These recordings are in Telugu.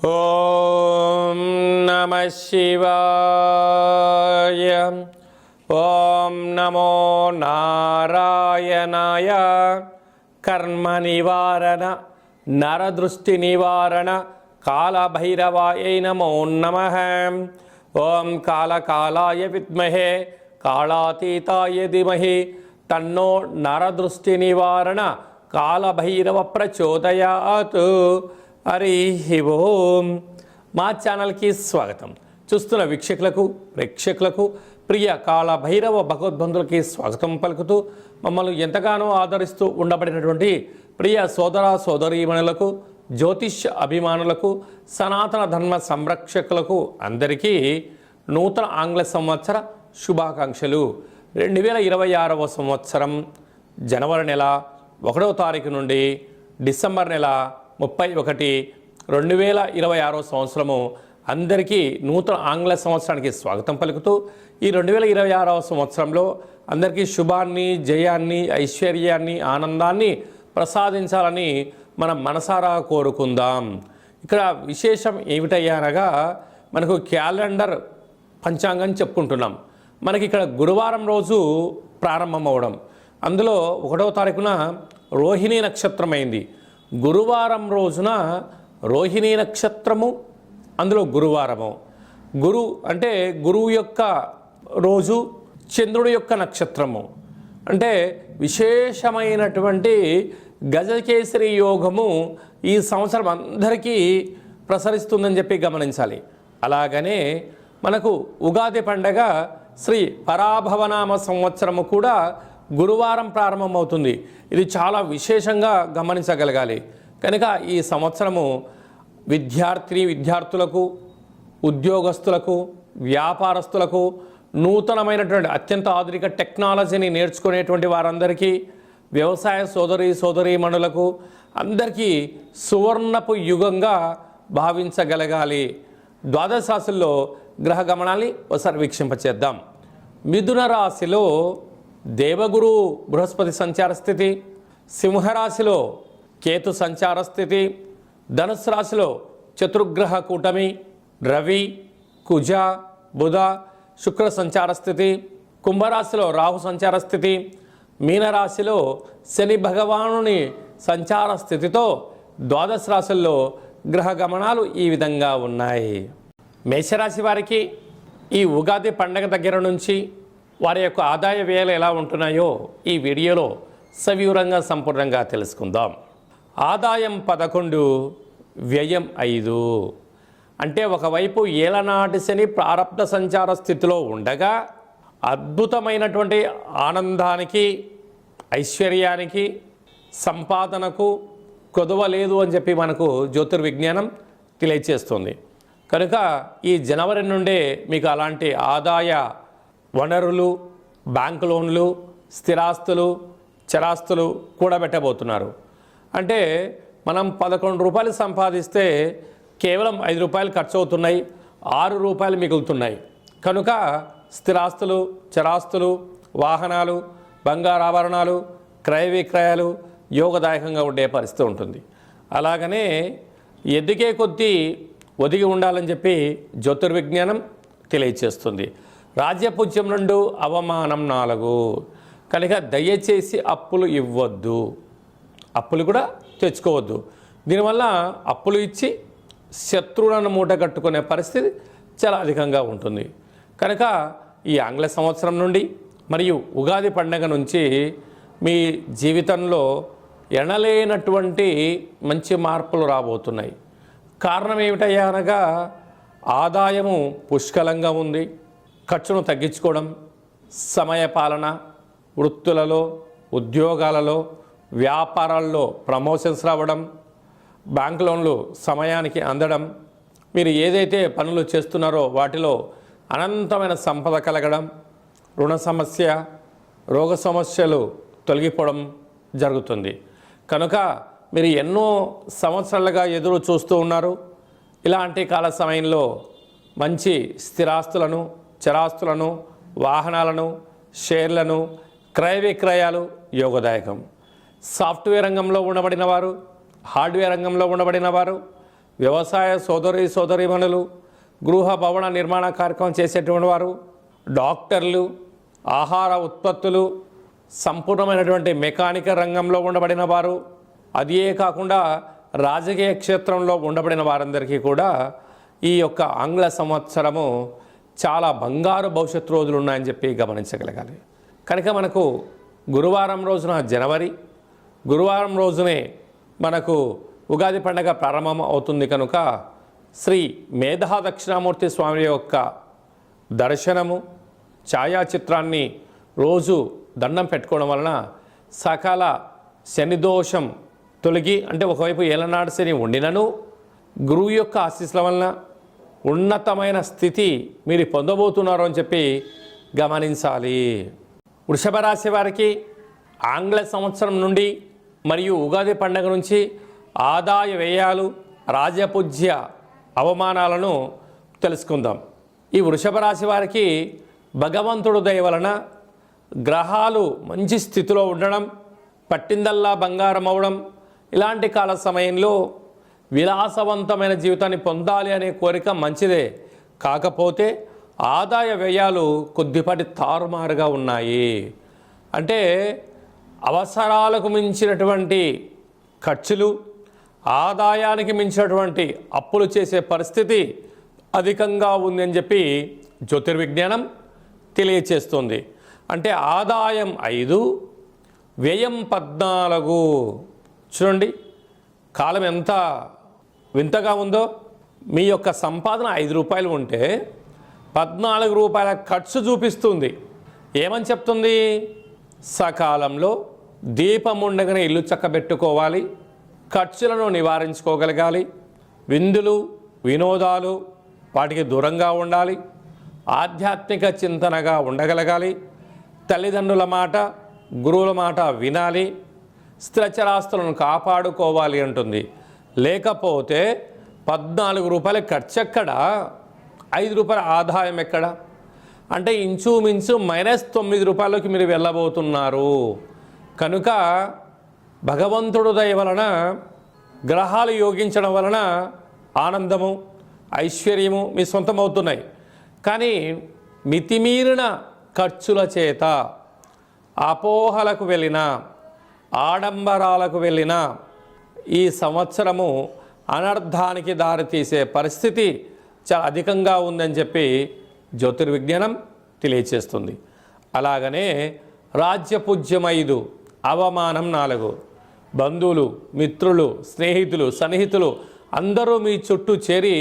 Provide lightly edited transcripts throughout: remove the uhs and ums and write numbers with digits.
ఓం నమః శివాయ. ఓం నమో నారాయణాయ. కర్మ నివారణ నరదృష్టి నివారణ కాళభైరవాయ నమో నమః. ఓం కాళకాలాయ విద్మహే కాళాతీతాయ ధీమహి తన్నో నరదృష్టి నివారణ కాళభైరవ ప్రచోదయాత్. హరి ఓం. మా ఛానల్కి స్వాగతం. చూస్తున్న వీక్షకులకు ప్రేక్షకులకు ప్రియ కాళభైరవ భగవద్బంధులకి స్వాగతం పలుకుతూ మమ్మల్ని ఎంతగానో ఆదరిస్తూ ఉండబడినటువంటి ప్రియ సోదర సోదరీమణులకు, జ్యోతిష్ అభిమానులకు, సనాతన ధర్మ సంరక్షకులకు అందరికీ నూతన ఆంగ్ల సంవత్సర శుభాకాంక్షలు. 2026వ సంవత్సరం జనవరి నెల 1వ తారీఖు నుండి డిసెంబర్ నెల 31, 2026 సంవత్సరము అందరికీ నూతన ఆంగ్ల సంవత్సరానికి స్వాగతం పలుకుతూ ఈ 2026వ సంవత్సరంలో అందరికీ శుభాన్ని, జయాన్ని, ఐశ్వర్యాన్ని, ఆనందాన్ని ప్రసాదించాలని మనం మనసారా కోరుకుందాం. ఇక్కడ విశేషం ఏమిటయ్యా అనగా మనకు క్యాలెండర్ పంచాంగం చెప్పుకుంటున్నాం. మనకి ఇక్కడ గురువారం రోజు ప్రారంభమవడం, అందులో 1వ తారీఖున రోహిణీ నక్షత్రం అయింది. గురువారం రోజున రోహిణీ నక్షత్రము, అందులో గురువారము. గురు అంటే గురువు యొక్క రోజు, చంద్రుడి యొక్క నక్షత్రము. అంటే విశేషమైనటువంటి గజకేసరి యోగము ఈ సంవత్సరం అందరికీ ప్రసరిస్తుందని చెప్పి గమనించాలి. అలాగనే మనకు ఉగాది పండగ శ్రీ పరాభవనామ సంవత్సరము కూడా గురువారం ప్రారంభమవుతుంది. ఇది చాలా విశేషంగా గమనించగలగాలి. కనుక ఈ సంవత్సరము విద్యార్థులకు, ఉద్యోగస్తులకు, వ్యాపారస్తులకు, నూతనమైనటువంటి అత్యంత ఆధునిక టెక్నాలజీని నేర్చుకునేటువంటి వారందరికీ, వ్యవసాయ సోదరీమణులకు అందరికీ సువర్ణపు యుగంగా భావించగలగాలి. ద్వాదశ రాశుల్లో గ్రహ గమనాన్ని ఒకసారి వీక్షింపచేద్దాం. మిథున రాశిలో దేవగురు బృహస్పతి సంచార స్థితి, సింహరాశిలో కేతు సంచార స్థితి, ధనుసు రాశిలో చతుర్గ్రహ కూటమి రవి, కుజ, బుధ, శుక్ర సంచార స్థితి, కుంభరాశిలో రాహు సంచార స్థితి, మీనరాశిలో శని భగవానుని సంచార స్థితితో ద్వాదశ రాశుల్లో గ్రహ గమనాలు ఈ విధంగా ఉన్నాయి. మేషరాశి వారికి ఈ ఉగాది పండగ దగ్గర నుంచి వారి యొక్క ఆదాయ వ్యయాలు ఎలా ఉంటున్నాయో ఈ వీడియోలో సవివరంగా సంపూర్ణంగా తెలుసుకుందాం. ఆదాయం 11, వ్యయం 5. అంటే ఒకవైపు ఏలనాటి శని ప్రారబ్ధ సంచార స్థితిలో ఉండగా అద్భుతమైనటువంటి ఆనందానికి, ఐశ్వర్యానికి, సంపాదనకు కొదవ లేదు అని చెప్పి మనకు జ్యోతిర్విజ్ఞానం తెలియచేస్తుంది. కనుక ఈ జనవరి నుండే మీకు అలాంటి ఆదాయ వనరులు, బ్యాంకు లోన్లు, స్థిరాస్తులు, చరాస్తులు కూడబెట్టబోతున్నారు. అంటే మనం 11 రూపాయలు సంపాదిస్తే కేవలం 5 రూపాయలు ఖర్చు అవుతున్నాయి, 6 రూపాయలు మిగులుతున్నాయి. కనుక స్థిరాస్తులు, చరాస్తులు, వాహనాలు, బంగారాభరణాలు, క్రయ విక్రయాలు యోగదాయకంగా ఉండే పరిస్థితి ఉంటుంది. అలాగనే ఎదిగే కొద్దీ ఒదిగి ఉండాలని చెప్పి జ్యోతిర్విజ్ఞానం తెలియచేస్తుంది. రాజ్యపూజ్యం 2, అవమానం 4. కనుక దయచేసి అప్పులు ఇవ్వద్దు, అప్పులు కూడా తెచ్చుకోవద్దు. దీనివల్ల అప్పులు ఇచ్చి శత్రువులను మూట కట్టుకునే పరిస్థితి చాలా అధికంగా ఉంటుంది. కనుక ఈ ఆంగ్ల సంవత్సరం నుండి మరియు ఉగాది పండగ నుంచి మీ జీవితంలో ఎనలేనటువంటి మంచి మార్పులు రాబోతున్నాయి. కారణం ఏమిటయ్యా అనగా ఆదాయము పుష్కలంగా ఉంది, ఖర్చును తగ్గించుకోవడం, సమయపాలన, వృత్తులలో, ఉద్యోగాలలో, వ్యాపారాల్లో ప్రమోషన్స్ రావడం, బ్యాంక్ లోన్లు సమయానికి అందడం, మీరు ఏదైతే పనులు చేస్తున్నారో వాటిలో అనంతమైన సంపద కలగడం, రుణ సమస్య, రోగ సమస్యలు తొలగిపోవడం జరుగుతుంది. కనుక మీరు ఎన్నో సంవత్సరాలుగా ఎదురు చూస్తూ ఉన్నారు. ఇలాంటి కాల సమయంలో మంచి స్థిరాస్తులను, చరాస్తులను, వాహనాలను, షేర్లను, క్రయ విక్రయాలు యోగదాయకం. సాఫ్ట్వేర్ రంగంలో ఉండబడిన వారు, హార్డ్వేర్ రంగంలో ఉండబడిన వారు, వ్యవసాయ సోదరీమణులు, గృహ భవన నిర్మాణ కార్యక్రమం చేసేటువంటి వారు, డాక్టర్లు, ఆహార ఉత్పత్తులు, సంపూర్ణమైనటువంటి మెకానికల్ రంగంలో ఉండబడిన వారు, అదే కాకుండా రాజకీయ క్షేత్రంలో ఉండబడిన వారందరికీ కూడా ఈ యొక్క ఆంగ్ల సంవత్సరము చాలా బంగారు భవిష్యత్తు రోజులు ఉన్నాయని చెప్పి గమనించగలగాలి. కనుక మనకు గురువారం రోజున జనవరి, గురువారం రోజునే మనకు ఉగాది పండుగ ప్రారంభం అవుతుంది. కనుక శ్రీ మేధా దక్షిణామూర్తి స్వామి యొక్క దర్శనము, ఛాయాచిత్రాన్ని రోజు దండం పెట్టుకోవడం వలన సకల శనిదోషం తొలగి, అంటే ఒకవైపు ఏలనాడు శని ఉండినను గురువు యొక్క ఆశీస్సుల వలన ఉన్నతమైన స్థితి మీరు పొందబోతున్నారు అని చెప్పి గమనించాలి. వృషభ రాశి వారికి ఆంగ్ల సంవత్సరం నుండి మరియు ఉగాది పండుగ నుంచి ఆదాయ వ్యయాలు, రాజపూజ్య అవమానాలను తెలుసుకుందాం. ఈ వృషభ రాశి వారికి భగవంతుడు దయ వలన గ్రహాలు మంచి స్థితిలో ఉండడం, పట్టిందల్లా బంగారం అవడం, ఇలాంటి కాల సమయంలో విలాసవంతమైన జీవితాన్ని పొందాలి అనే కోరిక మంచిదే. కాకపోతే ఆదాయ వ్యయాలు కొద్దిపాటి తారుమారుగా ఉన్నాయి. అంటే అవసరాలకు మించినటువంటి ఖర్చులు, ఆదాయానికి మించినటువంటి అప్పులు చేసే పరిస్థితి అధికంగా ఉంది అని చెప్పి జ్యోతిర్విజ్ఞానం తెలియచేస్తుంది. అంటే ఆదాయం 5, వ్యయం 14. చూడండి కాలం ఎంత వింతగా ఉందో. మీ యొక్క సంపాదన 5 రూపాయలు ఉంటే 14 రూపాయల ఖర్చు చూపిస్తుంది. ఏమని చెప్తుంది? సకాలంలో దీపం ఉండగానే ఇల్లు చక్కబెట్టుకోవాలి, ఖర్చులను నివారించుకోగలగాలి, విందులు వినోదాలు వాటికి దూరంగా ఉండాలి, ఆధ్యాత్మిక చింతనగా ఉండగలగాలి, తల్లిదండ్రుల మాట గురువుల మాట వినాలి, స్థిరచరాస్తులను కాపాడుకోవాలి అంటుంది. లేకపోతే 14 రూపాయల ఖర్చు ఎక్కడ, 5 రూపాయల ఆదాయం ఎక్కడ? అంటే ఇంచుమించు -9 రూపాయలకి మీరు వెళ్ళబోతున్నారు. కనుక భగవంతుడు దయ వలన, గ్రహాలు యోగించడం వలన ఆనందము, ఐశ్వర్యము మీ సొంతమవుతున్నాయి. కానీ మితిమీరిన ఖర్చుల చేత అపోహలకు వెళ్ళిన, ఆడంబరాలకు వెళ్ళిన ఈ సంవత్సరము అనర్థానికి దారితీసే పరిస్థితి చాలా అధికంగా ఉందని చెప్పి జ్యోతిర్విజ్ఞానం తెలియచేస్తుంది. అలాగనే రాజ్యపూజ్యం 5, అవమానం 4. బంధువులు, మిత్రులు, స్నేహితులు, సన్నిహితులు అందరూ మీ చుట్టూ చేరి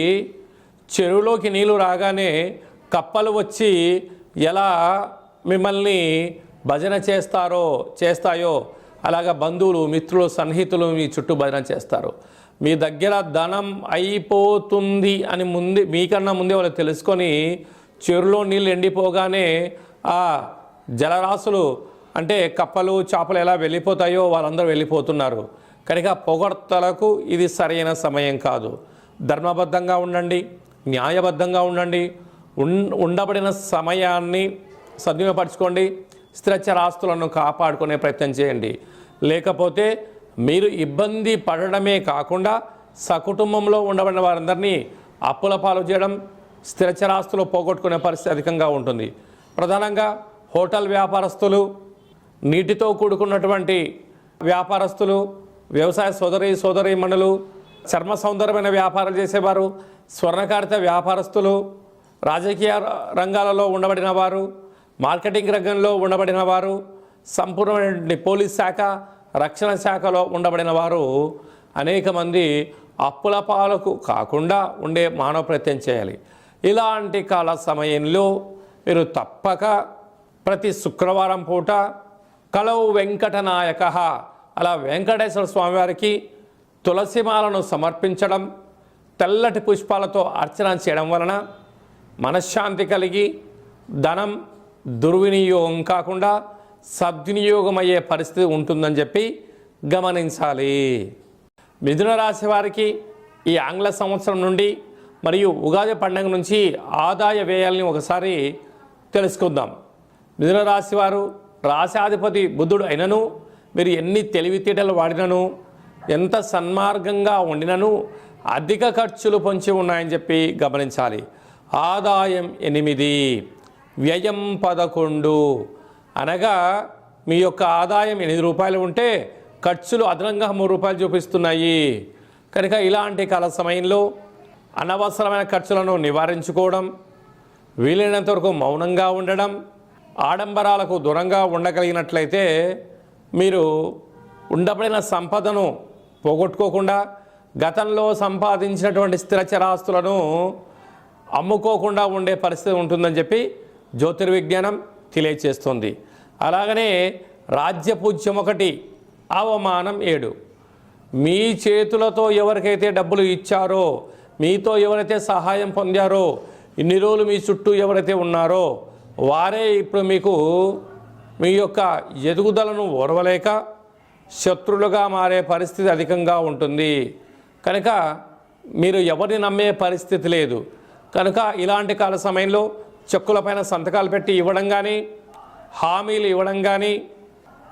చెరువులోకి నీళ్లు రాగానే కప్పలు వచ్చి ఎలా మిమ్మల్ని భజన చేస్తాయో అలాగా బంధువులు, మిత్రులు, సన్నిహితులు మీ చుట్టూ భజన చేస్తారు. మీ దగ్గర ధనం అయిపోతుంది అని మీకన్నా ముందే వాళ్ళు తెలుసుకొని చెరువులో నీళ్ళు ఎండిపోగానే ఆ జలరాశులు అంటే కప్పలు, చేపలు ఎలా వెళ్ళిపోతాయో వాళ్ళందరూ వెళ్ళిపోతున్నారు. కనుక పొగడ్తలకు ఇది సరైన సమయం కాదు. ధర్మబద్ధంగా ఉండండి, న్యాయబద్ధంగా ఉండండి, ఉండబడిన సమయాన్ని సద్వినియోగపరచుకోండి, స్థిరచరాస్తులను కాపాడుకునే ప్రయత్నం చేయండి. లేకపోతే మీరు ఇబ్బంది పడడమే కాకుండా సకుటుంబంలో ఉండబడిన వారందరినీ అప్పుల పాలు చేయడం, స్థిరచరాస్తులు పోగొట్టుకునే పరిస్థితి అధికంగా ఉంటుంది. ప్రధానంగా హోటల్ వ్యాపారస్తులు, నీటితో కూడుకున్నటువంటి వ్యాపారస్తులు, వ్యవసాయ సోదరీమణులు, చర్మ సౌందర్యమైన వ్యాపారాలు చేసేవారు, స్వర్ణకారిత వ్యాపారస్తులు, రాజకీయ రంగాలలో ఉండబడిన వారు, మార్కెటింగ్ రంగంలో ఉండబడిన వారు, సంపూర్ణమైన పోలీస్ శాఖ, రక్షణ శాఖలో ఉండబడిన వారు అనేక మంది అప్పుల పాలకు కాకుండా ఉండే మానవ ప్రయత్నం చేయాలి. ఇలాంటి కాల సమయంలో మీరు తప్పక ప్రతి శుక్రవారం పూట కలౌ వెంకటనాయక అలా వెంకటేశ్వర స్వామివారికి తులసిమాలను సమర్పించడం, తెల్లటి పుష్పాలతో అర్చన చేయడం వలన మనశ్శాంతి కలిగి ధనం దుర్వినియోగం కాకుండా సద్వినియోగం అయ్యే పరిస్థితి ఉంటుందని చెప్పి గమనించాలి. మిథున రాశి వారికి ఈ ఆంగ్ల సంవత్సరం నుండి మరియు ఉగాది పండుగ నుంచి ఆదాయ వ్యయాల్ని ఒకసారి తెలుసుకుందాం. మిథున రాశి వారు రాశాధిపతి బుధుడు అయినను మీరు ఎన్ని తెలివితేటలు వాడినను, ఎంత సన్మార్గంగా ఉండినను అధిక ఖర్చులు పొంచి ఉన్నాయని చెప్పి గమనించాలి. ఆదాయం 8, వ్యయం 11. అనగా మీ యొక్క ఆదాయం 8 రూపాయలు ఉంటే ఖర్చులు అదనంగా 3 రూపాయలు చూపిస్తున్నాయి. కనుక ఇలాంటి కాల సమయంలో అనవసరమైన ఖర్చులను నివారించుకోవడం, వీలైనంత వరకు మౌనంగా ఉండడం, ఆడంబరాలకు దూరంగా ఉండగలిగినట్లయితే మీరు ఉండబడిన సంపదను పోగొట్టుకోకుండా గతంలో సంపాదించినటువంటి స్థిరచరాస్తులను అమ్ముకోకుండా ఉండే పరిస్థితి ఉంటుందని చెప్పి జ్యోతిర్విజ్ఞానం తెలియచేస్తుంది. అలాగనే రాజ్యపూజ్యం 1, అవమానం 7. మీ చేతులతో ఎవరికైతే డబ్బులు ఇచ్చారో, మీతో ఎవరైతే సహాయం పొందారో, ఇన్ని రోజులు మీ చుట్టూ ఎవరైతే ఉన్నారో వారే ఇప్పుడు మీకు మీ యొక్క ఎదుగుదలను ఓర్వలేక శత్రులుగా మారే పరిస్థితి అధికంగా ఉంటుంది. కనుక మీరు ఎవరిని నమ్మే పరిస్థితి లేదు. కనుక ఇలాంటి కాల సమయంలో చెక్కులపైన సంతకాలు పెట్టి ఇవ్వడం కానీ, హామీలు ఇవ్వడం కానీ,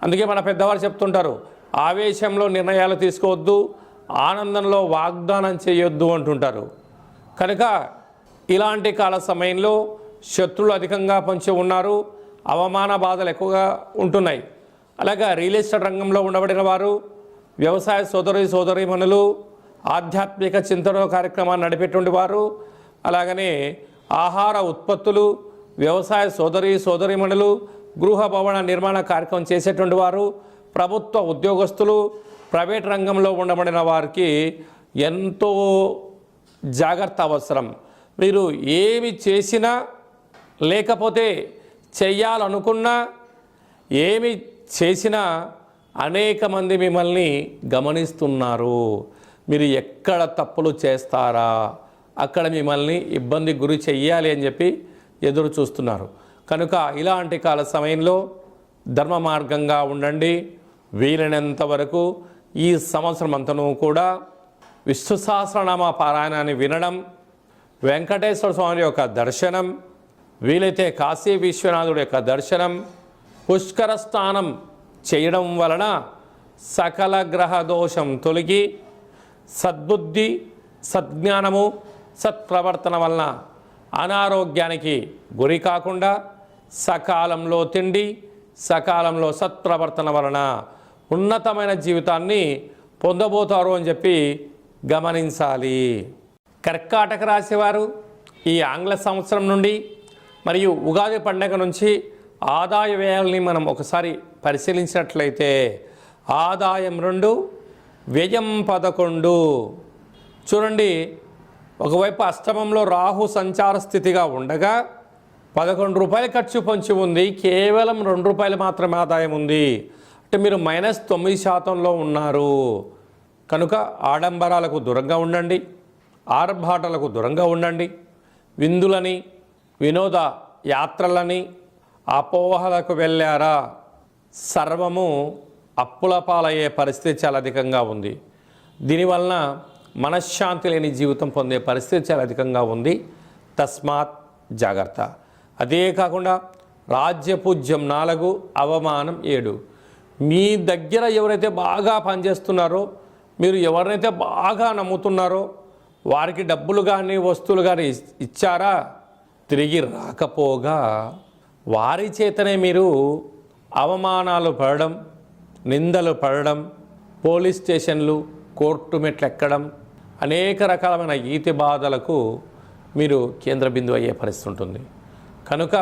అందుకే మన పెద్దవారు చెప్తుంటారు, ఆవేశంలో నిర్ణయాలు తీసుకోవద్దు, ఆనందంలో వాగ్దానం చేయొద్దు అంటుంటారు. కనుక ఇలాంటి కాల సమయంలో శత్రులు అధికంగా పొంచి ఉన్నారు, అవమాన బాధలు ఎక్కువగా ఉంటున్నాయి. అలాగే రియల్ ఎస్టేట్ రంగంలో ఉండబడిన వారు, వ్యవసాయ సోదరీమణులు, ఆధ్యాత్మిక చింతన కార్యక్రమాన్ని నడిపేటువంటి వారు, అలాగనే ఆహార ఉత్పత్తులు, వ్యవసాయ సోదరీమణులు, గృహ భవన నిర్మాణ కార్యక్రమం చేసేటువంటి వారు, ప్రభుత్వ ఉద్యోగస్తులు, ప్రైవేట్ రంగంలో ఉండబడిన వారికి ఎంతో జాగ్రత్త అవసరం. మీరు ఏమి చేసినా లేకపోతే చెయ్యాలనుకున్నా ఏమి చేసినా అనేక మంది మిమ్మల్ని గమనిస్తున్నారు. మీరు ఎక్కడ తప్పులు చేస్తారా అక్కడ మిమ్మల్ని ఇబ్బంది గురి చెయ్యాలి అని చెప్పి ఎదురు చూస్తున్నారు. కనుక ఇలాంటి కాల సమయంలో ధర్మ మార్గంగా ఉండండి. వీలైనంత వరకు ఈ సంవత్సరం అంతను కూడా విష్ణు సహస్రనామ పారాయణాన్ని వినడం, వెంకటేశ్వర స్వామి యొక్క దర్శనం, వీలైతే కాశీ విశ్వనాథుడి యొక్క దర్శనం, పుష్కర స్నానం చేయడం వలన సకల గ్రహ దోషం తొలగి సద్బుద్ధి, సద్జ్ఞానము, సత్ప్రవర్తన వలన అనారోగ్యానికి గురి కాకుండా సకాలంలో తిండి, సకాలంలో సత్ప్రవర్తన వలన ఉన్నతమైన జీవితాన్ని పొందబోతారు అని చెప్పి గమనించాలి. కర్కాటక రాశివారు ఈ ఆంగ్ల సంవత్సరం నుండి మరియు ఉగాది పండుగ నుంచి ఆదాయ వ్యయాలని మనం ఒకసారి పరిశీలించినట్లయితే ఆదాయం 2, వ్యయం 11. చూడండి, ఒకవైపు అష్టమంలో రాహు సంచార స్థితిగా ఉండగా 11 రూపాయలు ఖర్చు పొంచి ఉంది, కేవలం 2 రూపాయలు మాత్రమే ఆదాయం ఉంది. అంటే మీరు -9% ఉన్నారు. కనుక ఆడంబరాలకు దూరంగా ఉండండి, ఆర్భాటాలకు దూరంగా ఉండండి. విందులని, వినోద యాత్రలని, అపోహలకు వెళ్ళారా సర్వము అప్పుల పాలయ్యే పరిస్థితి చాలా అధికంగా ఉంది. దీనివలన మనశ్శాంతి లేని జీవితం పొందే పరిస్థితి చాలా అధికంగా ఉంది. తస్మాత్ జాగ్రత్త. అదే కాకుండా రాజ్యపూజ్యం 4, అవమానం 7. మీ దగ్గర ఎవరైతే బాగా పనిచేస్తున్నారో, మీరు ఎవరినైతే బాగా నమ్ముతున్నారో వారికి డబ్బులు కానీ వస్తువులు కానీ ఇచ్చారా, తిరిగి రాకపోగా వారి చేతనే మీరు అవమానాలు పడడం, నిందలు పడడం, పోలీస్ స్టేషన్లు, కోర్టు మెట్లు ఎక్కడం, అనేక రకాలమైన ఈతి బాధలకు మీరు కేంద్ర బిందువు అయ్యే పరిస్థితి ఉంటుంది. కనుక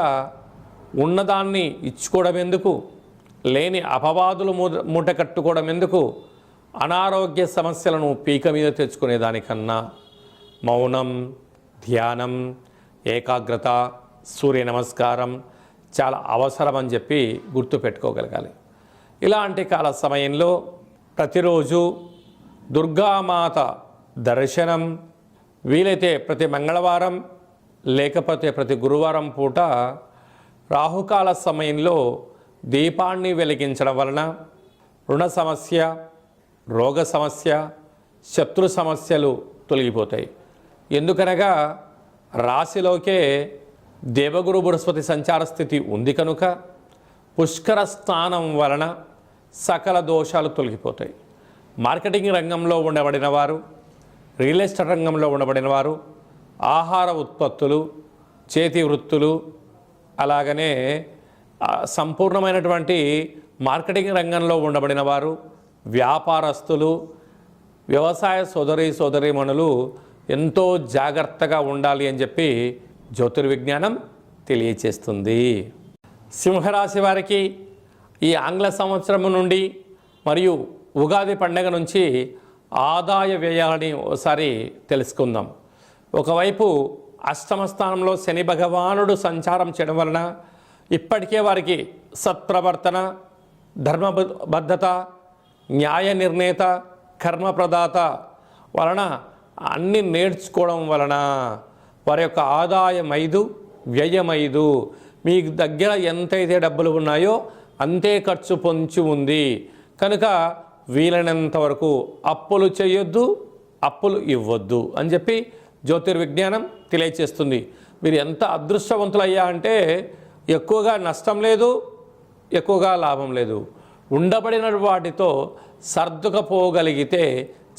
ఉన్నదాన్ని ఇచ్చుకోవడం ఎందుకు, లేని అపవాదులు మూట కట్టుకోవడం ఎందుకు, అనారోగ్య సమస్యలను పీక మీద తెచ్చుకునే దానికన్నా మౌనం, ధ్యానం, ఏకాగ్రత, సూర్య నమస్కారం చాలా అవసరం అని చెప్పి గుర్తుపెట్టుకోగలగాలి. ఇలాంటి కాల సమయంలో ప్రతిరోజు దుర్గామాత దర్శనం, వీలైతే ప్రతి మంగళవారం లేకపోతే ప్రతి గురువారం పూట రాహుకాల సమయంలో దీపాన్ని వెలిగించడం వలన రుణ సమస్య, రోగ సమస్య, శత్రు సమస్యలు తొలగిపోతాయి. ఎందుకనగా రాశిలోకే దేవగురు బృహస్పతి సంచార స్థితి ఉంది కనుక పుష్కర స్నానం వలన సకల దోషాలు తొలగిపోతాయి. మార్కెటింగ్ రంగంలో ఉండబడిన వారు, రియల్ ఎస్టేట్ రంగంలో ఉండబడిన వారు, ఆహార ఉత్పత్తులు, చేతి వృత్తులు, అలాగనే సంపూర్ణమైనటువంటి మార్కెటింగ్ రంగంలో ఉండబడిన వారు, వ్యాపారస్తులు, వ్యవసాయ సోదరీమణులు ఎంతో జాగ్రత్తగా ఉండాలి అని చెప్పి జ్యోతిర్విజ్ఞానం తెలియచేస్తుంది. సింహరాశి వారికి ఈ ఆంగ్ల సంవత్సరం నుండి మరియు ఉగాది పండగ నుంచి ఆదాయ వ్యయాలని ఒకసారి తెలుసుకుందాం. ఒకవైపు అష్టమ స్థానంలో శని భగవానుడు సంచారం చేయడం వలన ఇప్పటికే వారికి సత్ప్రవర్తన, ధర్మబద్ధత, న్యాయ నిర్ణేత, కర్మప్రదాత వలన అన్నీ నేర్చుకోవడం వలన వారి యొక్క ఆదాయం 5, వ్యయం 5. మీ దగ్గర ఎంతైతే డబ్బులు ఉన్నాయో అంతే ఖర్చు పొంచి ఉంది కనుక వీలైనంత వరకు అప్పులు చేయొద్దు, అప్పులు ఇవ్వద్దు అని చెప్పి జ్యోతిర్విజ్ఞానం తెలియచేస్తుంది. మీరు ఎంత అదృష్టవంతులయ్యా అంటే ఎక్కువగా నష్టం లేదు, ఎక్కువగా లాభం లేదు. ఉండబడిన వాటితో సర్దుకపోగలిగితే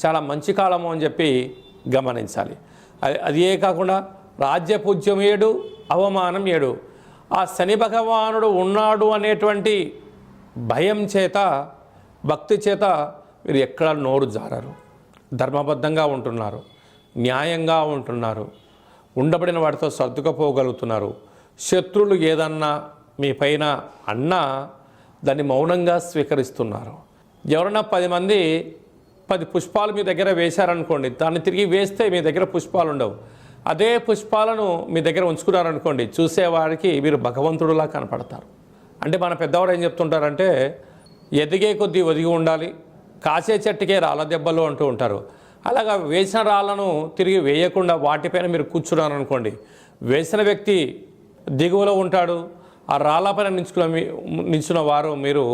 చాలా మంచి కాలము అని చెప్పి గమనించాలి. అదే కాకుండా రాజ్యపూజ్యం 7, అవమానం 7. ఆ శని భగవానుడు ఉన్నాడు అనేటువంటి భయం చేత, భక్తి చేత మీరు ఎక్కడ నోరు జారరు, ధర్మబద్ధంగా ఉంటున్నారు, న్యాయంగా ఉంటున్నారు, ఉండబడిన వాటితో సర్దుకపోగలుగుతున్నారు. శత్రువులు ఏదన్నా మీ పైన అన్నా దాన్ని మౌనంగా స్వీకరిస్తున్నారు. ఎవరన్నా 10 మంది 10 పుష్పాలు మీ దగ్గర వేశారనుకోండి, దాన్ని తిరిగి వేస్తే మీ దగ్గర పుష్పాలు ఉండవు. అదే పుష్పాలను మీ దగ్గర ఉంచుకున్నారనుకోండి, చూసేవారికి మీరు భగవంతుడులా కనపడతారు. అంటే మన పెద్దవారు ఏం చెప్తుంటారంటే ఎదిగే కొద్దీ ఒదిగి ఉండాలి, కాసే చెట్టుకే రాళ్ళ దెబ్బలు అంటూ ఉంటారు. అలాగా వేసిన రాళ్ళను తిరిగి వేయకుండా వాటిపైన మీరు కూర్చున్నారనుకోండి, వేసిన వ్యక్తి దిగువలో ఉంటాడు, ఆ రాళ్ళపైన నించున్న వారు మీరు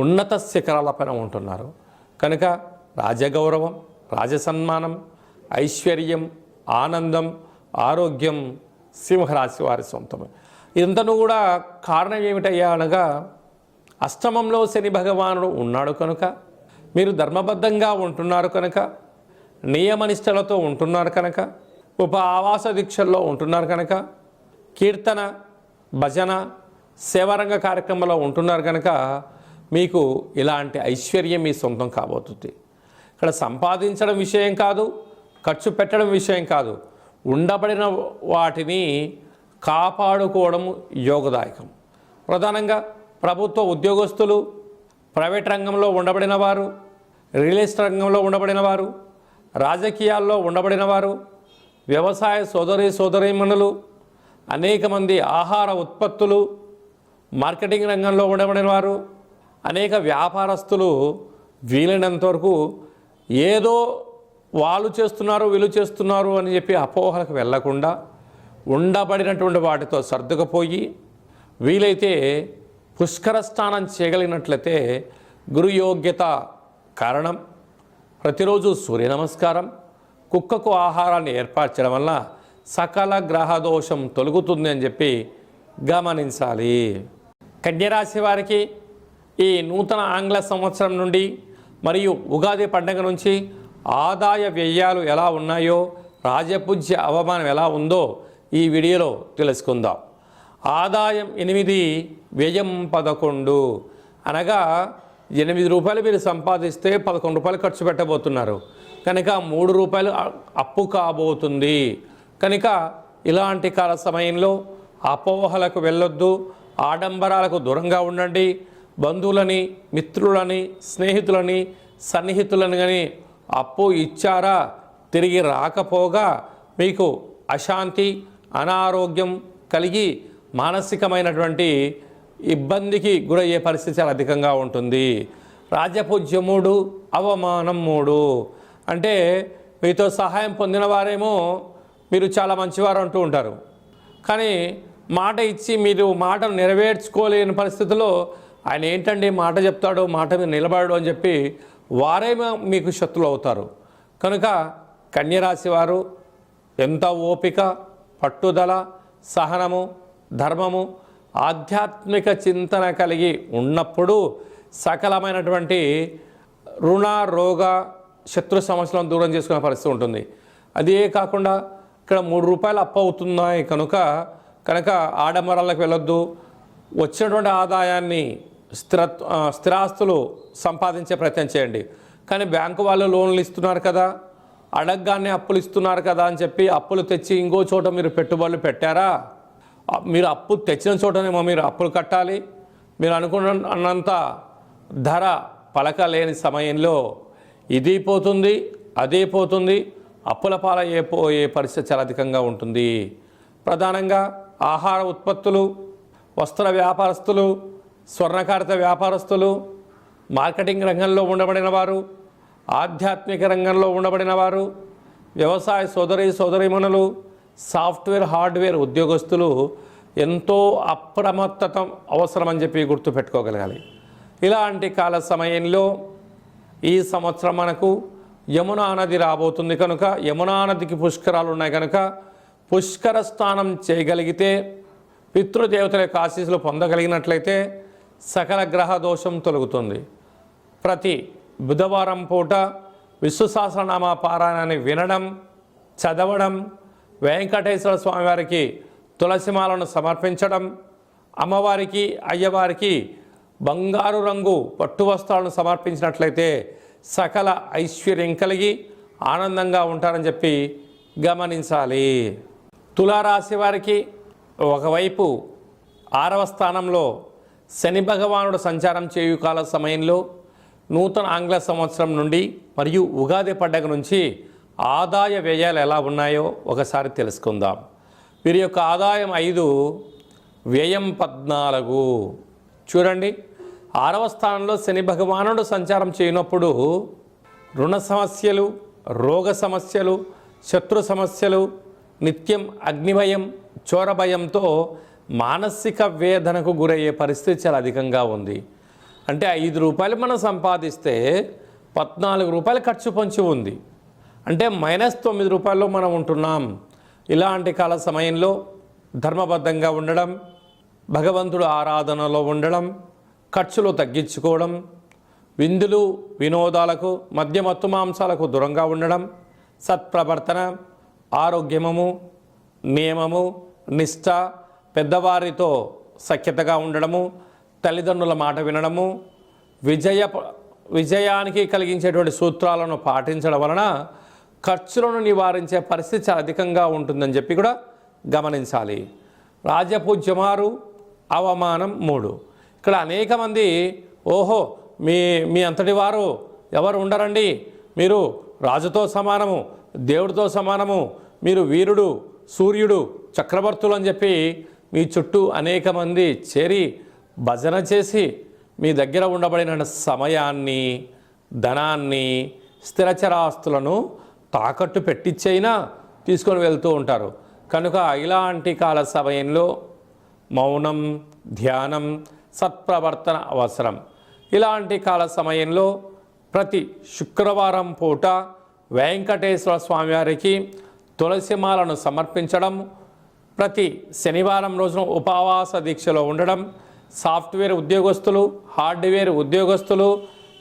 ఉన్నత శిఖరాలపైన ఉంటున్నారు. కనుక రాజగౌరవం, రాజసన్మానం, ఐశ్వర్యం, ఆనందం, ఆరోగ్యం సింహరాశి వారి సొంతమే. ఇదంతను కూడా కారణం ఏమిటయ్యా అనగా అష్టమంలో శని భగవానుడు ఉన్నాడు కనుక, మీరు ధర్మబద్ధంగా ఉంటున్నారు కనుక, నియమనిష్టలతో ఉంటున్నారు కనుక, ఆవాస దీక్షల్లో ఉంటున్నారు కనుక, కీర్తన, భజన, సేవారంగ కార్యక్రమంలో ఉంటున్నారు కనుక మీకు ఇలాంటి ఐశ్వర్యం మీ సొంతం కాబోతుంది. ఇక్కడ సంపాదించడం విషయం కాదు, ఖర్చు పెట్టడం విషయం కాదు, ఉండబడిన వాటిని కాపాడుకోవడం యోగదాయకం. ప్రధానంగా ప్రభుత్వ ఉద్యోగస్తులు, ప్రైవేట్ రంగంలో ఉండబడిన వారు, రియల్ ఎస్టేట్ రంగంలో ఉండబడిన వారు, రాజకీయాల్లో ఉండబడిన వారు, వ్యవసాయ సోదరీమణులు, అనేక మంది ఆహార ఉత్పత్తులు, మార్కెటింగ్ రంగంలో ఉండబడిన వారు, అనేక వ్యాపారస్తులు వీలైనంత వరకు ఏదో వాళ్ళు చేస్తున్నారు వీళ్ళు చేస్తున్నారు అని చెప్పి అపోహలకు వెళ్లకుండా ఉండబడినటువంటి వాటితో సర్దుకుపోయి వీలైతే పుష్కర స్నానం చేయగలిగినట్లయితే గురు యోగ్యత కారణం ప్రతిరోజు సూర్య నమస్కారం, కుక్కకు ఆహారాన్ని ఏర్పరచడం వల్ల సకల గ్రహదోషం తొలగుతుంది అని చెప్పి గమనించాలి. కన్యరాశి వారికి ఈ నూతన ఆంగ్ల సంవత్సరం నుండి మరియు ఉగాది పండుగ నుంచి ఆదాయ వ్యయాలు ఎలా ఉన్నాయో, రాజపూజ్య అవమానం ఎలా ఉందో ఈ వీడియోలో తెలుసుకుందాం. ఆదాయం 8, వ్యయం 11. అనగా 8 రూపాయలు మీరు సంపాదిస్తే 11 రూపాయలు ఖర్చు పెట్టబోతున్నారు కనుక 3 రూపాయలు అప్పు కాబోతుంది. కనుక ఇలాంటి కాల సమయంలో అపోహలకు వెళ్ళొద్దు, ఆడంబరాలకు దూరంగా ఉండండి. బంధువులని, మిత్రులని, స్నేహితులని, సన్నిహితులని కానీ అప్పు ఇచ్చారా తిరిగి రాకపోగా మీకు అశాంతి, అనారోగ్యం కలిగి మానసికమైనటువంటి ఇబ్బందికి గురయ్యే పరిస్థితి చాలా అధికంగా ఉంటుంది. రాజపూజ్యం 3, అవమానం 3. అంటే మీతో సహాయం పొందిన వారేమో మీరు చాలా మంచివారు అంటూ ఉంటారు, కానీ మాట ఇచ్చి మీరు మాటను నెరవేర్చుకోలేని పరిస్థితుల్లో ఆయన ఏంటండి మాట చెప్తాడు, మాట మీద నిలబడడు అని చెప్పి వారేమో మీకు శత్రులు అవుతారు. కనుక కన్యరాశి వారు ఎంత ఓపిక, పట్టుదల, సహనము, ధర్మము, ఆధ్యాత్మిక చింతన కలిగి ఉన్నప్పుడు సకలమైనటువంటి రుణ, రోగ, శత్రు సమస్యలను దూరం చేసుకునే పరిస్థితి ఉంటుంది. అదే కాకుండా ఇక్కడ ₹3 అప్పు అవుతున్నాయి కనుక ఆడంబరాలకు వెళ్ళొద్దు. వచ్చినటువంటి ఆదాయాన్ని స్థిరాస్తులు సంపాదించే ప్రయత్నం చేయండి. కానీ బ్యాంకు వాళ్ళు లోన్లు ఇస్తున్నారు కదా, అడగగానే అప్పులు ఇస్తున్నారు కదా అని చెప్పి అప్పులు తెచ్చి ఇంకో చోట మీరు పెట్టుబడులు పెట్టారా? మీరు అప్పు తెచ్చిన చోటనేమో మీరు అప్పులు కట్టాలి. మీరు అనుకున్నంత ధర పలకలేని సమయంలో ఇది పోతుంది, అదే పోతుంది, అప్పుల పాలయ్యే పరిస్థితి చాలా అధికంగా ఉంటుంది. ప్రధానంగా ఆహార ఉత్పత్తులు, వస్త్ర వ్యాపారస్తులు, స్వర్ణకారిత వ్యాపారస్తులు, మార్కెటింగ్ రంగంలో ఉండబడిన వారు, ఆధ్యాత్మిక రంగంలో ఉండబడిన వారు, వ్యవసాయ సోదరీమణులు, సాఫ్ట్వేర్ హార్డ్వేర్ ఉద్యోగస్తులు ఎంతో అప్రమత్తత అవసరమని చెప్పి గుర్తుపెట్టుకోగలగాలి. ఇలాంటి కాల సమయంలో ఈ సంవత్సరం మనకు యమునా నది రాబోతుంది కనుక, యమునా నదికి పుష్కరాలు ఉన్నాయి కనుక పుష్కర స్నానం చేయగలిగితే, పితృదేవతల యొక్క ఆశీస్సులు పొందగలిగినట్లయితే సకల గ్రహ దోషం తొలగుతుంది. ప్రతి బుధవారం పూట విష్ణు సహస్రనామ పారాయణాన్ని వినడం, చదవడం, వెంకటేశ్వర స్వామివారికి తులసిమాలను సమర్పించడం, అమ్మవారికి అయ్యవారికి బంగారు రంగు పట్టు వస్త్రాలను సమర్పించినట్లయితే సకల ఐశ్వర్యం కలిగి ఆనందంగా ఉంటారని చెప్పి గమనించాలి. తులారాశి వారికి ఒకవైపు 6వ స్థానంలో శని భగవానుడు సంచారం చేయు కాల సమయంలో నూతన ఆంగ్ల సంవత్సరం నుండి మరియు ఉగాది పండగ నుంచి ఆదాయ వ్యయాలు ఎలా ఉన్నాయో ఒకసారి తెలుసుకుందాం. వీరి యొక్క ఆదాయం 5, వ్యయం 14. చూడండి, 6వ స్థానంలో శని భగవానుడు సంచారం చేయనప్పుడు రుణ సమస్యలు, రోగ సమస్యలు, శత్రు సమస్యలు, నిత్యం అగ్నిభయం, చోరభయంతో మానసిక వేదనకు గురయ్యే పరిస్థితి చాలా అధికంగా ఉంది. అంటే ₹5 మనం సంపాదిస్తే ₹14 ఖర్చు పొంచి ఉంది. అంటే -9 మనం ఉంటున్నాం. ఇలాంటి కాల సమయంలో ధర్మబద్ధంగా ఉండడం, భగవంతుడు ఆరాధనలో ఉండడం, ఖర్చులు తగ్గించుకోవడం, విందులు వినోదాలకు, మద్యమత్తు మాంసాలకు దూరంగా ఉండడం, సత్ప్రవర్తన, ఆరోగ్యము, నియమము, నిష్ఠ, పెద్దవారితో సఖ్యతగా ఉండడము, తల్లిదండ్రుల మాట వినడము, విజయానికి కలిగించేటువంటి సూత్రాలను పాటించడం వలన ఖర్చులను నివారించే పరిస్థితి చాలా అధికంగా ఉంటుందని చెప్పి కూడా గమనించాలి. రాజపూజ్యమారు, అవమానం 3. ఇక్కడ అనేక మంది మీ అంతటి వారు ఎవరు ఉండరండి, మీరు రాజుతో సమానము, దేవుడితో సమానము, మీరు వీరుడు, సూర్యుడు, చక్రవర్తులు అని చెప్పి మీ చుట్టూ అనేక మంది చేరి భజన చేసి మీ దగ్గర ఉండబడిన సమయాన్ని, ధనాన్ని, స్థిరచరాస్తులను తాకట్టు పెట్టించైనా తీసుకొని వెళ్తూ ఉంటారు. కనుక ఇలాంటి కాల సమయంలో మౌనం, ధ్యానం, సత్ప్రవర్తన అవసరం. ఇలాంటి కాల సమయంలో ప్రతి శుక్రవారం పూట వెంకటేశ్వర స్వామివారికి తులసిమాలను సమర్పించడం, ప్రతి శనివారం రోజున ఉపవాస దీక్షలో ఉండడం, సాఫ్ట్వేర్ ఉద్యోగస్తులు, హార్డ్వేర్ ఉద్యోగస్తులు,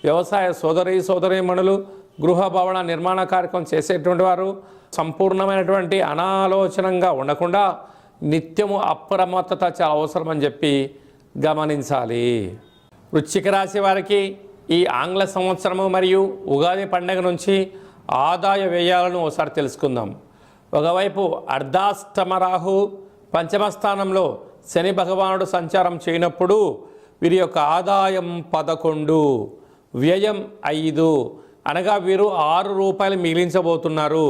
వ్యవసాయ సోదరీమణులు, గృహ భవన నిర్మాణ కార్యక్రమం చేసేటువంటి వారు సంపూర్ణమైనటువంటి అనాలోచనంగా ఉండకుండా నిత్యము అప్రమత్తత చాలా అవసరమని చెప్పి గమనించాలి. వృశ్చిక రాశి వారికి ఈ ఆంగ్ల సంవత్సరము మరియు ఉగాది పండుగ నుంచి ఆదాయ వ్యయాలను ఒకసారి తెలుసుకుందాం. ఒకవైపు అర్ధాష్టమ రాహు పంచమ స్థానంలో శని భగవానుడు సంచారం చేయనప్పుడు వీరి యొక్క ఆదాయం 11, వ్యయం 5. అనగా వీరు ₹6 మిగిలించబోతున్నారు.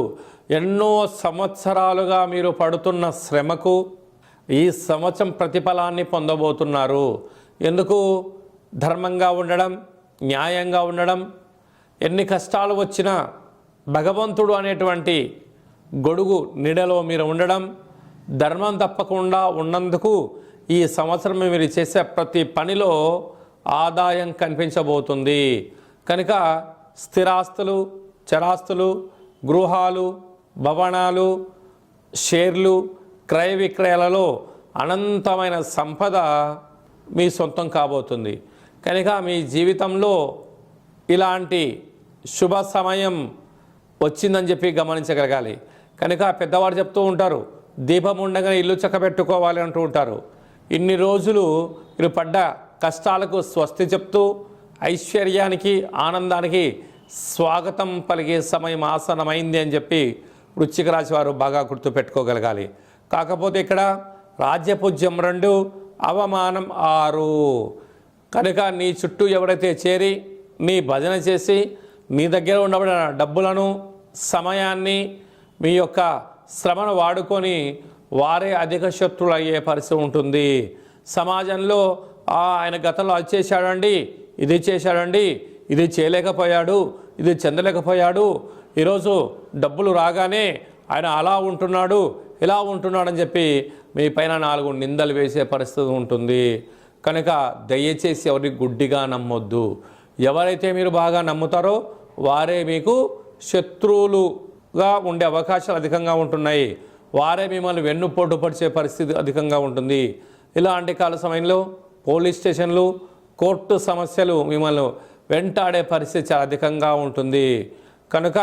ఎన్నో సంవత్సరాలుగా మీరు పడుతున్న శ్రమకు ఈ సంవత్సరం ప్రతిఫలాన్ని పొందబోతున్నారు. ఎందుకు? ధర్మంగా ఉండడం, న్యాయంగా ఉండడం, ఎన్ని కష్టాలు వచ్చినా భగవంతుడు అనేటువంటి గొడుగు నీడలో మీరు ఉండడం, ధర్మం తప్పకుండా ఉన్నందుకు ఈ సంవత్సరం మీరు చేసే ప్రతి పనిలో ఆదాయం కనిపించబోతుంది. కనుక స్థిరాస్తులు, చరాస్తులు, గృహాలు, భవనాలు, షేర్లు, క్రయ విక్రయాలలో అనంతమైన సంపద మీ సొంతం కాబోతుంది. కనుక మీ జీవితంలో ఇలాంటి శుభ సమయం వచ్చిందని చెప్పి గమనించగలగాలి. కనుక పెద్దవారు చెప్తూ ఉంటారు, దీపం ఉండగానే ఇల్లు చక్కబెట్టుకోవాలి అంటూ ఉంటారు. ఇన్ని రోజులు మీరు పడ్డ కష్టాలకు స్వస్తి చెప్తూ ఐశ్వర్యానికి ఆనందానికి స్వాగతం పలిగే సమయం ఆసనమైంది అని చెప్పి వృశ్చిక రాశి వారు బాగా గుర్తుపెట్టుకోగలగాలి. కాకపోతే ఇక్కడ రాజ్యపూజ్యం 2, అవమానం 6. కనుక నీ చుట్టూ ఎవరైతే చేరి నీ భజన చేసి మీ దగ్గర ఉండబడిన డబ్బులను సమయాన్ని మీ యొక్క శ్రమను వాడుకొని వారే అధిక శత్రువులు అయ్యే పరిస్థితి ఉంటుంది. సమాజంలో ఆయన గతంలో అది చేశాడండి, ఇది చేశాడండి, ఇది చేయలేకపోయాడు, ఇది చెందలేకపోయాడు, ఈరోజు డబ్బులు రాగానే ఆయన అలా ఉంటున్నాడు, ఇలా ఉంటున్నాడని చెప్పి మీ పైన 4 నిందలు వేసే పరిస్థితి ఉంటుంది. కనుక దయచేసి ఎవరిని గుడ్డిగా నమ్మొద్దు. ఎవరైతే మీరు బాగా నమ్ముతారో వారే మీకు శత్రువులుగా ఉండే అవకాశాలు అధికంగా ఉంటున్నాయి. వారే మిమ్మల్ని వెన్నుపోటు పరిచే పరిస్థితి అధికంగా ఉంటుంది. ఇలాంటి కాల సమయంలో పోలీస్ స్టేషన్లు, కోర్టు సమస్యలు మిమ్మల్ని వెంటాడే పరిస్థితి చాలా అధికంగా ఉంటుంది. కనుక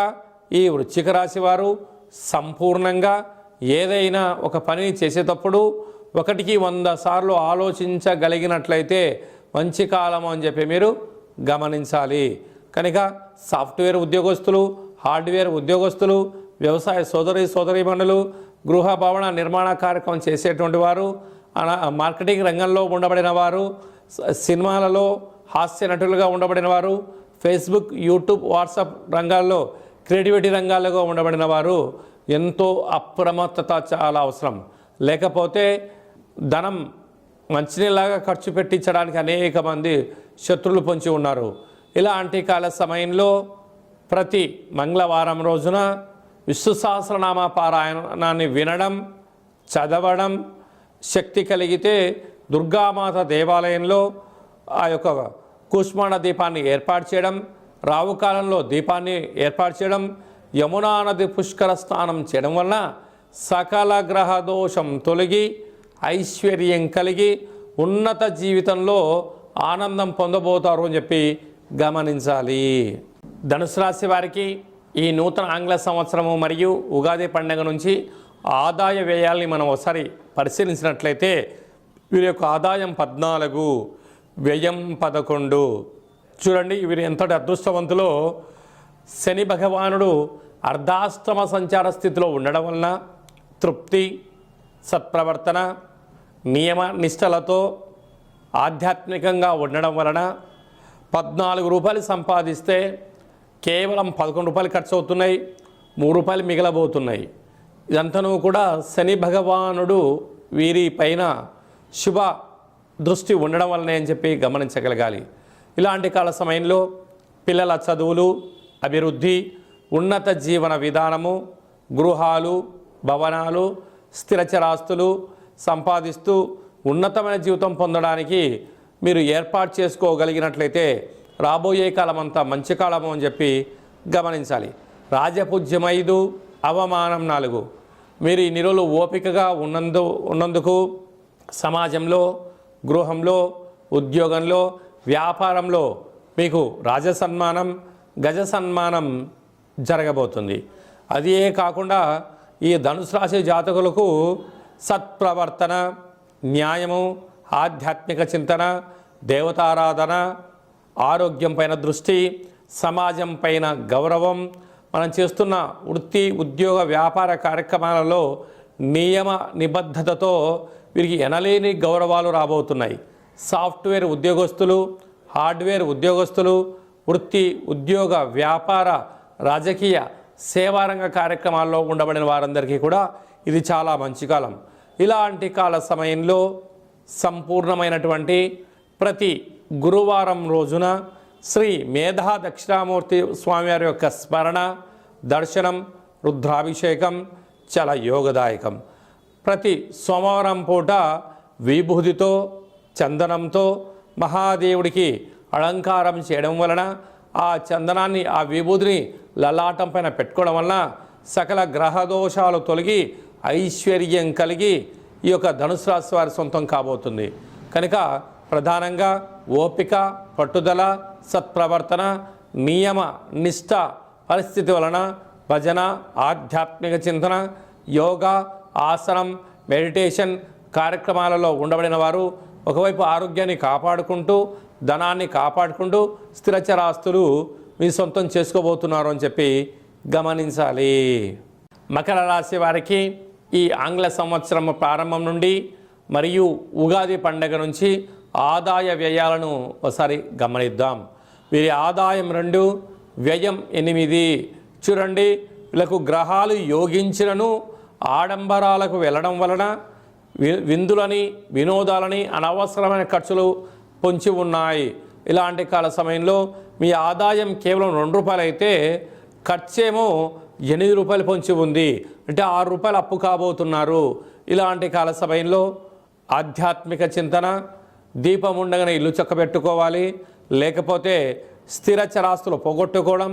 ఈ వృశ్చిక రాశి వారు సంపూర్ణంగా ఏదైనా ఒక పని చేసేటప్పుడు 1కి 100 సార్లు ఆలోచించగలిగినట్లయితే మంచి కాలం అని చెప్పి మీరు గమనించాలి. కనుక సాఫ్ట్వేర్ ఉద్యోగస్తులు, హార్డ్వేర్ ఉద్యోగస్తులు, వ్యవసాయ సోదరీమణులు, గృహ భవన నిర్మాణ కార్యక్రమం చేసేటువంటి వారు, మార్కెటింగ్ రంగంలో ఉండబడిన వారు, సినిమాలలో హాస్య నటులుగా ఉండబడిన వారు, ఫేస్బుక్, యూట్యూబ్, వాట్సాప్ రంగాల్లో క్రియేటివిటీ రంగాల్లో ఉండబడిన వారు ఎంతో అప్రమత్తత చాలా అవసరం. లేకపోతే ధనం మంచినీళ్ళలాగా ఖర్చు పెట్టించడానికి అనేక మంది శత్రువులు పొంచి ఉన్నారు. ఇలాంటి కాల సమయంలో ప్రతి మంగళవారం రోజున విష్ణు సహస్రనామ పారాయణాన్ని వినడం, చదవడం, శక్తి కలిగితే దుర్గామాత దేవాలయంలో ఆ యొక్క కూష్మాండ దీపాన్ని ఏర్పాటు చేయడం, రావుకాలంలో దీపాన్ని ఏర్పాటు చేయడం, యమునా నది పుష్కర స్నానం చేయడం వలన సకల గ్రహ దోషం తొలగి ఐశ్వర్యం కలిగి ఉన్నత జీవితంలో ఆనందం పొందబోతారు అని చెప్పి గమనించాలి. ధనుసు రాశి వారికి ఈ నూతన ఆంగ్ల సంవత్సరము మరియు ఉగాది పండుగ నుంచి ఆదాయ వ్యయాల్ని మనం ఒకసారి పరిశీలించినట్లయితే వీరి యొక్క ఆదాయం 14, వ్యయం 11. చూడండి వీరు ఎంతటి అదృష్టవంతులో. శని భగవానుడు అర్ధాష్టమ సంచార స్థితిలో ఉండడం వలన తృప్తి, సత్ప్రవర్తన, నియమ నిష్టలతో ఆధ్యాత్మికంగా ఉండడం వలన 14 రూపాయలు సంపాదిస్తే కేవలం 11 రూపాయలు ఖర్చు అవుతున్నాయి, 3 రూపాయలు మిగలబోతున్నాయి. ఇదంతనూ కూడా శని భగవానుడు వీరి పైన శుభ దృష్టి ఉండడం వల్లనే అని చెప్పి గమనించగలగాలి. ఇలాంటి కాల సమయంలో పిల్లల చదువులు, అభివృద్ధి, ఉన్నత జీవన విధానము, గృహాలు, భవనాలు, స్థిరచరాస్తులు సంపాదిస్తూ ఉన్నతమైన జీవితం పొందడానికి మీరు ఏర్పాటు చేసుకోగలిగినట్లయితే రాబోయే కాలం అంతా మంచి కాలము అని చెప్పి గమనించాలి. రాజపూజ్యం 5, అవమానం 4. మీరు ఇన్ని రోజులు ఓపికగా ఉన్నందుకు సమాజంలో, గృహంలో, ఉద్యోగంలో, వ్యాపారంలో మీకు రాజసన్మానం, గజ సన్మానం జరగబోతుంది. అదే కాకుండా ఈ ధనుసు రాశి జాతకులకు సత్ప్రవర్తన, న్యాయము, ఆధ్యాత్మిక చింతన, దేవతారాధన, ఆరోగ్యం పైన దృష్టి, సమాజం పైన గౌరవం, మనం చేస్తున్న వృత్తి, ఉద్యోగ, వ్యాపార కార్యక్రమాలలో నియమ నిబద్ధతతో వీరికి ఎనలేని గౌరవాలు రాబోతున్నాయి. సాఫ్ట్వేర్ ఉద్యోగస్తులు, హార్డ్వేర్ ఉద్యోగస్తులు, వృత్తి, ఉద్యోగ, వ్యాపార, రాజకీయ, సేవారంగ కార్యక్రమాల్లో ఉండబడిన వారందరికీ కూడా ఇది చాలా మంచి కాలం. ఇలాంటి కాల సమయంలో సంపూర్ణమైనటువంటి ప్రతి గురువారం రోజున శ్రీ మేధా దక్షిణామూర్తి స్వామివారి యొక్క స్మరణ, దర్శనం, రుద్రాభిషేకం చాలా యోగదాయకం. ప్రతి సోమవారం పూట విభూతితో, చందనంతో మహాదేవుడికి అలంకారం చేయడం వలన ఆ చందనాన్ని, ఆ విభూతిని లలాటం పైన పెట్టుకోవడం వలన సకల గ్రహదోషాలు తొలగి ఐశ్వర్యం కలిగి ఈ యొక్క ధనుసు రాశి వారి సొంతం కాబోతుంది. కనుక ప్రధానంగా ఓపిక, పట్టుదల, సత్ప్రవర్తన, నియమ నిష్ట పరిస్థితి వలన భజన, ఆధ్యాత్మిక చింతన, యోగా, ఆసనం, మెడిటేషన్ కార్యక్రమాలలో ఉండబడిన వారు ఒకవైపు ఆరోగ్యాన్ని కాపాడుకుంటూ ధనాన్ని కాపాడుకుంటూ స్థిరచరాస్తులు మీ సొంతం చేసుకోబోతున్నారు అని చెప్పి గమనించాలి. మకర రాశి వారికి ఈ ఆంగ్ల సంవత్సరం ప్రారంభం నుండి మరియు ఉగాది పండగ నుంచి ఆదాయ వ్యయాలను ఒకసారి గమనిద్దాం. వీరి ఆదాయం 2, వ్యయం 8. చూడండి, వీళ్ళకు గ్రహాలు యోగించినను ఆడంబరాలకు వెళ్ళడం వలన విందులని వినోదాలని అనవసరమైన ఖర్చులు పొంచి ఉన్నాయి. ఇలాంటి కాల సమయంలో మీ ఆదాయం కేవలం ₹2 అయితే ఖర్చేమో ₹8 పొంచి ఉంది. అంటే ₹6 అప్పు కాబోతున్నారు. ఇలాంటి కాల సమయంలో ఆధ్యాత్మిక చింతన, దీపం ఉండగానే ఇల్లు చక్కబెట్టుకోవాలి, లేకపోతే స్థిర చరాస్తులు పోగొట్టుకోవడం,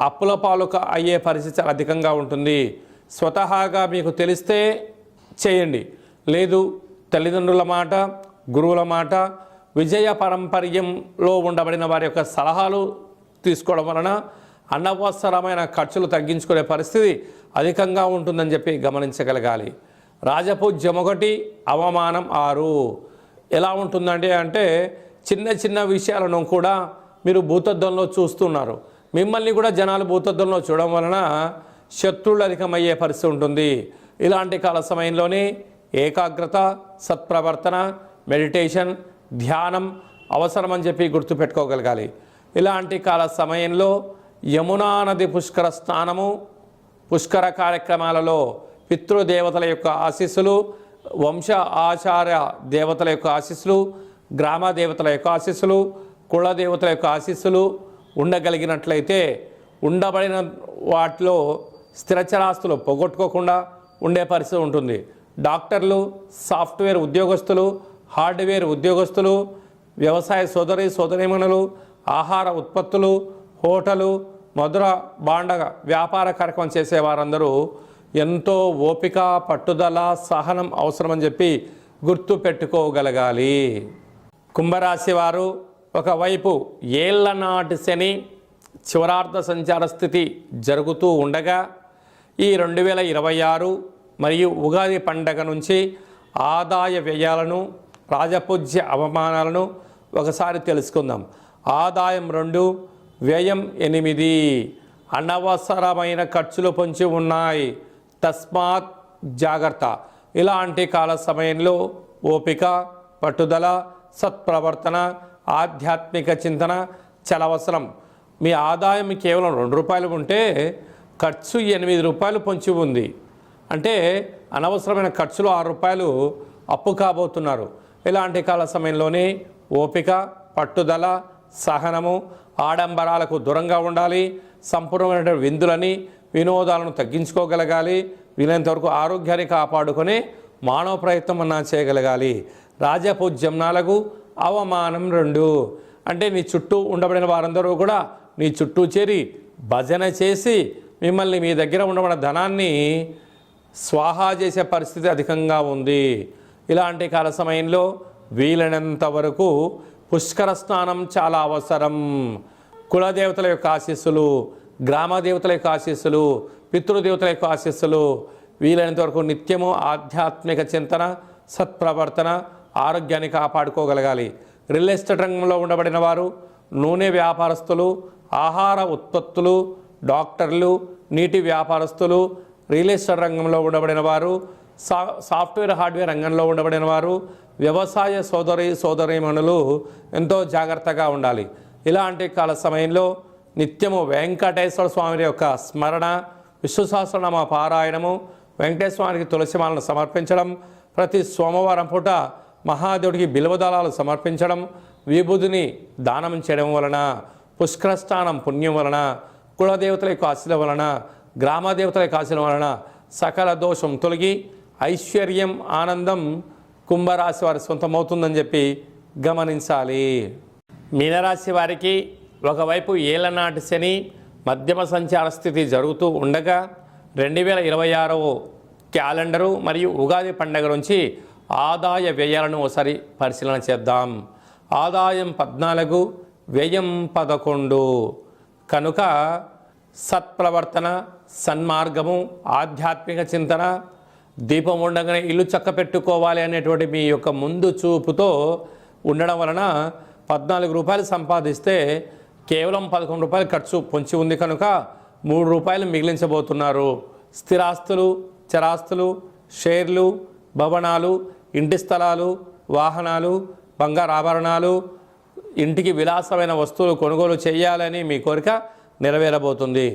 అప్పుల పాలు అయ్యే పరిస్థితి అధికంగా ఉంటుంది. స్వతహాగా మీకు తెలిస్తే చేయండి, లేదు తల్లిదండ్రుల మాట, గురువుల మాట, విజయ పారంపర్యంలో ఉండబడిన వారి యొక్క సలహాలు తీసుకోవడం వలన అనవసరమైన ఖర్చులు తగ్గించుకునే పరిస్థితి అధికంగా ఉంటుందని చెప్పి గమనించగలగాలి. రాజపూజ్యం 1, అవమానం 6. ఎలా ఉంటుందంటే చిన్న చిన్న విషయాలను కూడా మీరు భూతద్దంలో చూస్తున్నారు. మిమ్మల్ని కూడా జనాలు భూతద్దంలో చూడడం వలన శత్రువులు అధికమయ్యే పరిస్థితి ఉంటుంది. ఇలాంటి కాల సమయంలోనే ఏకాగ్రత, సత్ప్రవర్తన, మెడిటేషన్, ధ్యానం అవసరమని చెప్పి గుర్తుపెట్టుకోగలగాలి. ఇలాంటి కాల సమయంలో యమునా నది పుష్కర స్నానము, పుష్కర కార్యక్రమాలలో పితృదేవతల యొక్క ఆశీస్సులు, వంశ ఆచార్య దేవతల యొక్క ఆశీస్సులు, గ్రామ దేవతల యొక్క ఆశీస్సులు, కుల దేవతల యొక్క ఆశీస్సులు ఉండగలిగినట్లయితే ఉండబడిన వాటిలో స్థిరచరాస్తులు పోగొట్టుకోకుండా ఉండే పరిస్థితి ఉంటుంది. డాక్టర్లు, సాఫ్ట్వేర్ ఉద్యోగస్తులు, హార్డ్వేర్ ఉద్యోగస్తులు, వ్యవసాయ సోదరీమణులు, ఆహార ఉత్పత్తులు, హోటలు, మధుర భాండ వ్యాపార కార్యక్రమం చేసేవారందరూ ఎంతో ఓపిక, పట్టుదల, సహనం అవసరమని చెప్పి గుర్తు పెట్టుకోగలగాలి. కుంభరాశి వారు ఒకవైపు ఏళ్ల నాటి శని చివరార్థ సంచార స్థితి జరుగుతూ ఉండగా ఈ 2026 మరియు ఉగాది పండగ నుంచి ఆదాయ వ్యయాలను, రాజపూజ్య అవమానాలను ఒకసారి తెలుసుకుందాం. ఆదాయం 2, వ్యయం 8. అనవసరమైన ఖర్చులు పొంచి ఉన్నాయి, తస్మాత్ జాగ్రత్త. ఇలాంటి కాల సమయంలో ఓపిక, పట్టుదల, సత్ప్రవర్తన, ఆధ్యాత్మిక చింతన చాలా అవసరం. మీ ఆదాయం కేవలం ₹2 ఉంటే ఖర్చు ₹8 పొంచి ఉంది. అంటే అనవసరమైన ఖర్చులు ₹6 అప్పు కాబోతున్నారు. ఇలాంటి కాల సమయంలోనే ఓపిక, పట్టుదల, సహనము, ఆడంబరాలకు దూరంగా ఉండాలి. సంపూర్ణమైన విందులని వినోదాలను తగ్గించుకోగలగాలి. వీలైనంతవరకు ఆరోగ్యాన్ని కాపాడుకొని మానవ ప్రయత్నం అన్నా చేయగలగాలి. రాజపూజ్యం 4, అవమానం 2. అంటే నీ చుట్టూ ఉండబడిన వారందరూ కూడా నీ చుట్టూ చేరి భజన చేసి మిమ్మల్ని మీ దగ్గర ఉండబడిన ధనాన్ని స్వాహా చేసే పరిస్థితి అధికంగా ఉంది. ఇలాంటి కాల సమయంలో వీలైనంత వరకు పుష్కర స్నానం చాలా అవసరం. కులదేవతల యొక్క ఆశీస్సులు, గ్రామ దేవతల యొక్క ఆశీస్సులు, పితృదేవతల యొక్క ఆశీస్సులు, వీలైనంత వరకు నిత్యము ఆధ్యాత్మిక చింతన, సత్ప్రవర్తన, ఆరోగ్యాన్ని కాపాడుకోగలగాలి. రియల్ ఎస్టేట్ రంగంలో ఉండబడిన వారు, నూనె వ్యాపారస్తులు, ఆహార ఉత్పత్తులు, డాక్టర్లు, నీటి వ్యాపారస్తులు, రియల్ ఎస్టేట్ రంగంలో ఉండబడిన వారు, సాఫ్ట్వేర్ హార్డ్వేర్ రంగంలో ఉండబడిన వారు, వ్యవసాయ సోదరీమణులు ఎంతో జాగ్రత్తగా ఉండాలి. ఇలాంటి కాల సమయంలో నిత్యము వెంకటేశ్వర స్వామి యొక్క స్మరణ, విష్ణు సహస్రనామ పారాయణము, వెంకటేశ్వర స్వామికి తులసిమాలను సమర్పించడం, ప్రతి సోమవారం పూట మహాదేవుడికి బిల్వదళాలు సమర్పించడం, విభూతిని దానం చేయడం వలన, పుష్కర స్నానం పుణ్యం వలన, కులదేవతల యొక్క ఆశీల వలన, గ్రామదేవతల యొక్క ఆశీల వలన సకల దోషం తొలగి ఐశ్వర్యం, ఆనందం కుంభరాశి వారి సొంతమవుతుందని చెప్పి గమనించాలి. మీనరాశి వారికి ఒకవైపు ఏళ్లనాటి శని మధ్యమ సంచార స్థితి జరుగుతూ ఉండగా 2026 క్యాలెండరు మరియు ఉగాది పండుగ నుంచి ఆదాయ వ్యయాలను ఒకసారి పరిశీలన చేద్దాం. ఆదాయం 14, వ్యయం 11. కనుక సత్ప్రవర్తన, సన్మార్గము, ఆధ్యాత్మిక చింతన, దీపం ఉండగానే ఇల్లు చక్క పెట్టుకోవాలి అనేటువంటి మీ యొక్క ముందు చూపుతో ఉండడం వలన 14 రూపాయలు సంపాదిస్తే కేవలం 11 రూపాయలు ఖర్చు పొంచి ఉంది కనుక 3 రూపాయలు మిగిలించబోతున్నారు. స్థిరాస్తులు, చరాస్తులు, షేర్లు, భవనాలు, ఇంటి స్థలాలు, వాహనాలు, బంగారు ఆభరణాలు, ఇంటికి విలాసమైన వస్తువులు కొనుగోలు చేయాలని మీ కోరిక నెరవేరబోతుంది.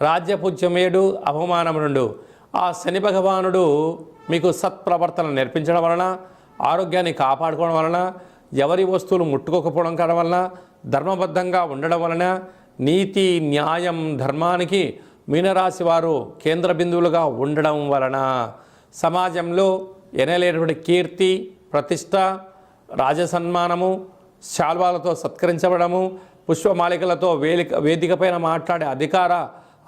రాజ్యపూజ్యం 7, అవమానం 2. ఆ శని భగవానుడు మీకు సత్ప్రవర్తన నేర్పించడం వలన, ఆరోగ్యాన్ని కాపాడుకోవడం వలన, ఎవరి వస్తువులు ముట్టుకోకపోవడం కావడం వలన, ధర్మబద్ధంగా ఉండడం వలన, నీతి, న్యాయం, ధర్మానికి మీనరాశి వారు కేంద్ర బిందువులుగా ఉండడం వలన సమాజంలో ఎనలేనటువంటి కీర్తి, ప్రతిష్ట, రాజసన్మానము, శాల్వాలతో సత్కరించబడము, పుష్పమాలికలతో వేదికపైన మాట్లాడే అధికార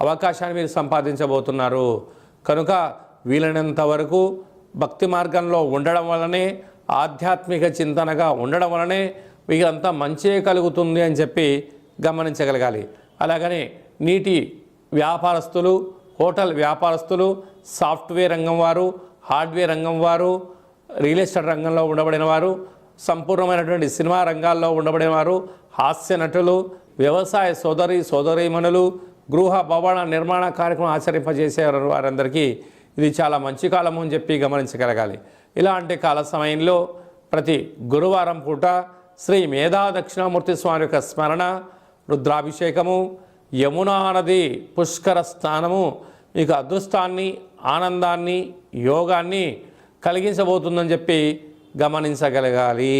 అవకాశాన్ని మీరు సంపాదించబోతున్నారు. కనుక వీలైనంత వరకు భక్తి మార్గంలో ఉండడం వలనే, ఆధ్యాత్మిక చింతనగా ఉండడం వలనే మీకంతా మంచే కలుగుతుంది అని చెప్పి గమనించగలగాలి. అలాగనే నీటి వ్యాపారస్తులు, హోటల్ వ్యాపారస్తులు, సాఫ్ట్వేర్ రంగం వారు, హార్డ్వేర్ రంగం వారు, రియల్ ఎస్టేట్ రంగంలో ఉండబడిన వారు, సంపూర్ణమైనటువంటి సినిమా రంగాల్లో ఉండబడిన వారు, హాస్య నటులు, వ్యవసాయ సోదరీమణులు, గృహ భవన నిర్మాణ కార్యక్రమం ఆచరింపజేసే వారందరికీ ఇది చాలా మంచి కాలము అని చెప్పి గమనించగలగాలి. ఇలాంటి కాల సమయంలో ప్రతి గురువారం పూట శ్రీ మేధా దక్షిణామూర్తి స్వామి యొక్క స్మరణ, రుద్రాభిషేకము, యమునా నది పుష్కర స్నానము మీకు అదృష్టాన్ని, ఆనందాన్ని, యోగాన్ని కలిగించబోతుందని చెప్పి గమనించగలగాలి.